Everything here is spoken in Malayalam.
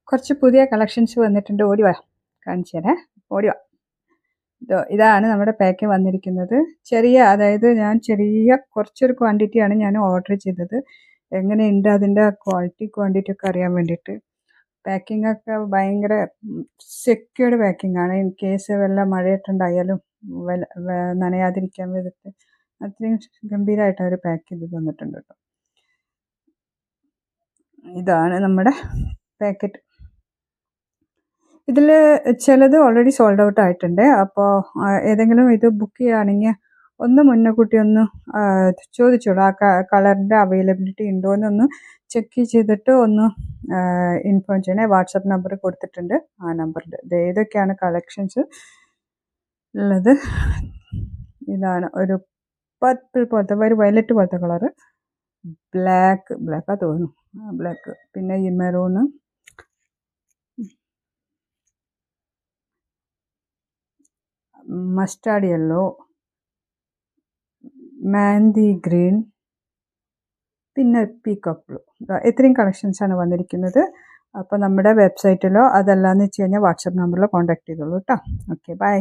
കുറച്ച് പുതിയ കളക്ഷൻസ് വന്നിട്ടുണ്ട്. ഓടി വാ, കാണിച്ചു തരാം. ഓടി വാ. ഇതാണ് നമ്മുടെ പാക്ക് വന്നിരിക്കുന്നത്. അതായത് ഞാൻ കുറച്ചൊരു ക്വാണ്ടിറ്റിയാണ് ഞാൻ ഓർഡർ ചെയ്തത്. എങ്ങനെയുണ്ട് അതിൻ്റെ ക്വാണ്ടിറ്റി ഒക്കെ അറിയാൻ വേണ്ടിയിട്ട്. പാക്കിംഗ് ഒക്കെ ഭയങ്കര സെക്യൂർഡ് പാക്കിംഗ് ആണ്. ഇൻ കേസ് വല്ല മഴയിട്ടുണ്ടായാലും നനയാതിരിക്കാൻ വിധത്തിൽ അത്രയും ഗംഭീരമായിട്ട് അവർ പാക്ക് ചെയ്ത് തന്നിട്ടുണ്ട് കേട്ടോ. ഇതാണ് നമ്മുടെ പാക്കറ്റ്. ഇതിൽ ചിലത് ഓൾറെഡി സോൾഡ് ഔട്ട് ആയിട്ടുണ്ട്. അപ്പോൾ ഏതെങ്കിലും ഇത് ബുക്ക് ചെയ്യുകയാണെങ്കിൽ ഒന്ന് മുന്നേ കൂട്ടി ഒന്ന് ചോദിച്ചോളൂ, ആ കളറിൻ്റെ അവൈലബിലിറ്റി ഉണ്ടോ എന്നൊന്ന് ചെക്ക് ചെയ്തിട്ട് ഒന്ന് ഇൻഫോം ചെയ്യണേ. വാട്സപ്പ് നമ്പർ കൊടുത്തിട്ടുണ്ട്. ആ നമ്പറിൽ ഏതൊക്കെയാണ് കളക്ഷൻസ് ഉള്ളത്. ഇതാണ് ഒരു പർപ്പിൾ പോലത്തെ, ഒരു വയലറ്റ് പോലത്തെ കളറ്, ബ്ലാക്കാ തോന്നുന്നു, ബ്ലാക്ക്, പിന്നെ ഈ maroon, mustard yellow, Mandy green, പിന്നെ പീകോക്ക് ബ്ലൂ. ഇത്രയും കളക്ഷൻസാണ് വന്നിരിക്കുന്നത്. അപ്പോൾ നമ്മുടെ വെബ്സൈറ്റിലോ അതല്ലാന്ന് വെച്ച് കഴിഞ്ഞാൽ വാട്സപ്പ് നമ്പറിലോ കോൺടാക്ട് ചെയ്തോളൂ കേട്ടോ. Okay, by.